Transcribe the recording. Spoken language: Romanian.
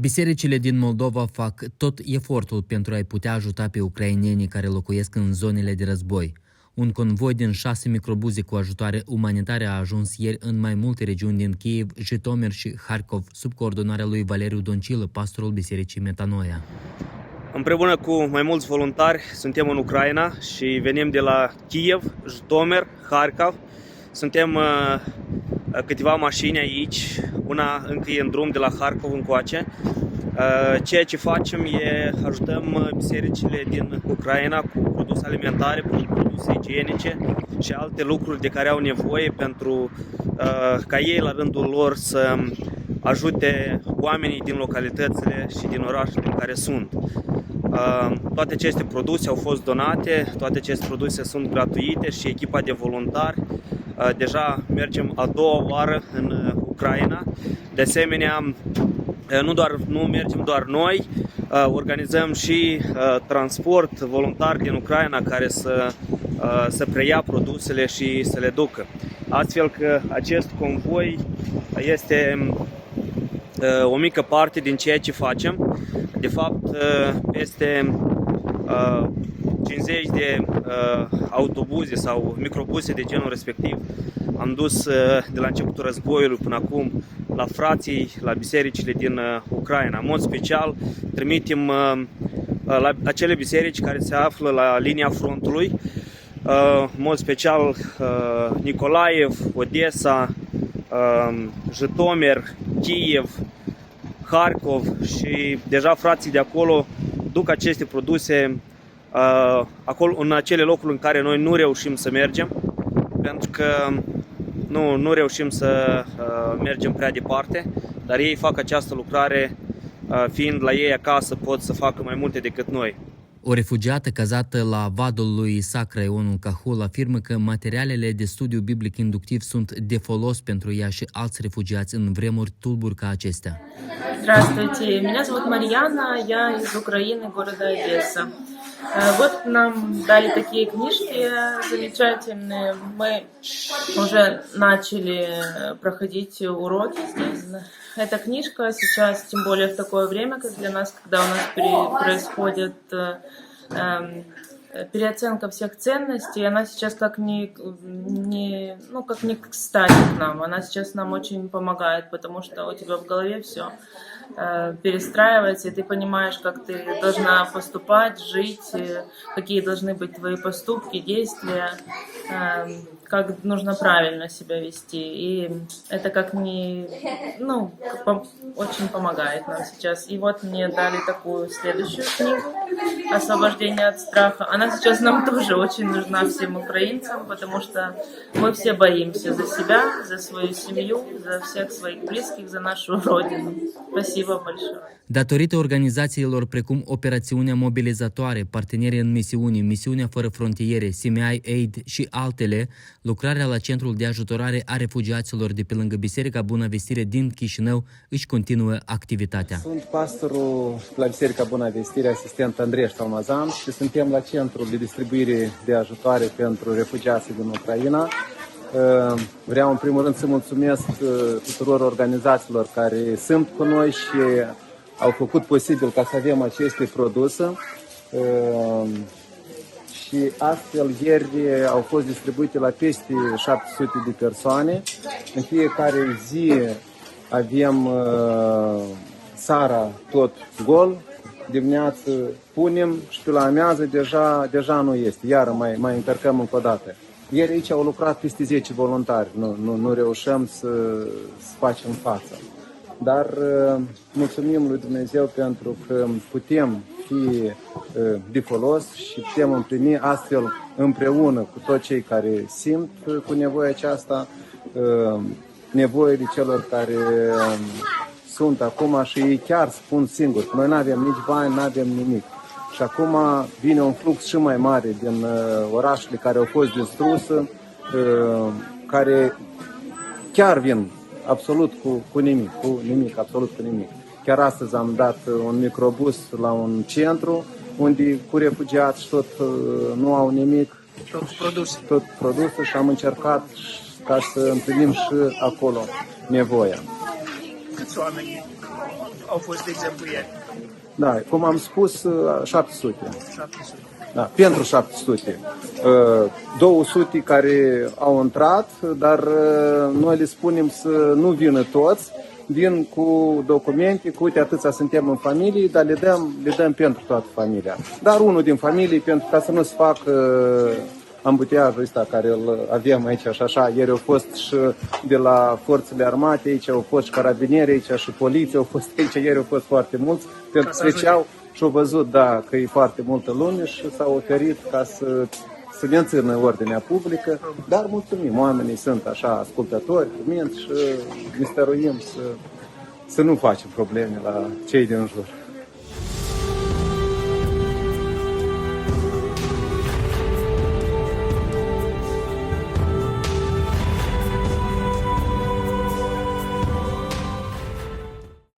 Bisericile din Moldova fac tot efortul pentru a-i putea ajuta pe ucrainenii care locuiesc în zonele de război. Un convoi din 6 microbuze cu ajutoare umanitare a ajuns ieri în mai multe regiuni din Kiev, Jitomir și Harkov, sub coordonarea lui Valeriu Doncilă, pastorul Bisericii Metanoia. Împreună cu mai mulți voluntari suntem în Ucraina și venim de la Kiev, Jitomir, Harkov. Suntem câteva mașini aici, una încă e în drum de la Harkov încoace. Ceea ce facem e ajutăm bisericile din Ucraina cu produse alimentare, produse igienice și alte lucruri de care au nevoie pentru ca ei la rândul lor să ajute oamenii din localitățile și din orașele în care sunt. Toate aceste produse au fost donate, toate aceste produse sunt gratuite și echipa de voluntari deja mergem a doua oară în Ucraina. De asemenea, nu mergem doar noi, organizăm și transport voluntari din Ucraina care să preia produsele și să le ducă. Astfel că acest convoi este o mică parte din ceea ce facem. De fapt, peste 50 de autobuze sau microbuze de genul respectiv am dus de la începutul războiului până acum la frații, la bisericile din Ucraina. În mod special trimitem la acele biserici care se află la linia frontului, în mod special Nikolaev, Odessa, Jitomir, Kiev, Harkov și deja frații de acolo duc aceste produse acolo, în acele locuri în care noi nu reușim să mergem, pentru că nu reușim să mergem prea departe, dar ei fac această lucrare, fiind la ei acasă, pot să facă mai multe decât noi. O refugiată cazată la vadul lui Isaac, raionul Cahul, afirmă că materialele de studiu biblic inductiv sunt de folos pentru ea și alți refugiați în vremuri tulburi ca acestea. Здравствуйте, меня зовут Марьяна, я из Украины, города Одесса. Вот нам дали такие книжки замечательные. Мы уже начали проходить уроки здесь. Эта книжка сейчас, тем более в такое время, как для нас, когда у нас происходит переоценка всех ценностей, она сейчас как не кстати к нам. Она сейчас нам очень помогает, потому что у тебя в голове все перестраивается, и ты понимаешь, как ты должна поступать, жить, какие должны быть твои поступки, действия, как нужно правильно себя вести. И это очень помогает нам сейчас. И вот мне дали такую следующую книгу «Освобождение от страха». Она сейчас нам тоже очень нужна всем украинцам, потому что мы все боимся за себя, за свою семью, за всех своих близких, за нашу родину. Спасибо большое. Datorită organizațiilor precum Operațiunea Mobilizatoare, Partenerii în Misiuni, Misiunea Fără Frontiere, CMI Aid și altele, lucrarea la Centrul de Ajutorare a Refugiaților de pe lângă Biserica Bună Vestire din Chișinău își continuă activitatea. Sunt pastorul la Biserica Bună Vestire, asistent Andrei Ștalmazan, și suntem la Centrul de Distribuire de Ajutoare pentru Refugiații din Ucraina. Vreau în primul rând să mulțumesc tuturor organizațiilor care sunt cu noi și au făcut posibil ca să avem aceste produse și astfel ieri au fost distribuite la peste 700 de persoane. În fiecare zi avem seara tot gol, dimineață punem și pe la amiază deja nu este, iar mai încărcăm încă o dată. Ieri aici au lucrat peste 10 voluntari, nu reușăm să facem față. Dar mulțumim lui Dumnezeu pentru că putem fi de folos și putem împlini astfel împreună cu toți cei care simt cu nevoia aceasta, nevoile celor care sunt acum și ei chiar spun singuri. Noi nu avem nici bani, nu avem nimic. Și acum vine un flux și mai mare din orașele care au fost distruse, care chiar vin absolut cu nimic, absolut cu nimic. Chiar astăzi am dat un microbus la un centru unde cu refugiați tot nu au nimic, tot produse și am încercat ca să împlinim și acolo nevoia. Câți oameni au fost, de exemplu, ieri? Da, cum am spus, 700. 700. Da, pentru 700. 200 care au intrat, dar noi le spunem să nu vină toți, vin cu documente, cu uite atâția suntem în familie, dar le dăm pentru toată familia. Dar unul din familie, pentru ca să nu se facă ambutiajul ăsta care îl avem aici și așa. Ieri au fost și de la forțele armate, aici au fost și carabinieri, aici și poliție, au fost aici, ieri au fost foarte mulți, pentru că treceau și au văzut, da, că e foarte multă lume și s-au oferit ca să mențină ordinea publică, dar mulțumim, oamenii sunt așa ascultători, cuminți și ne stăruim să nu facem probleme la cei din jur.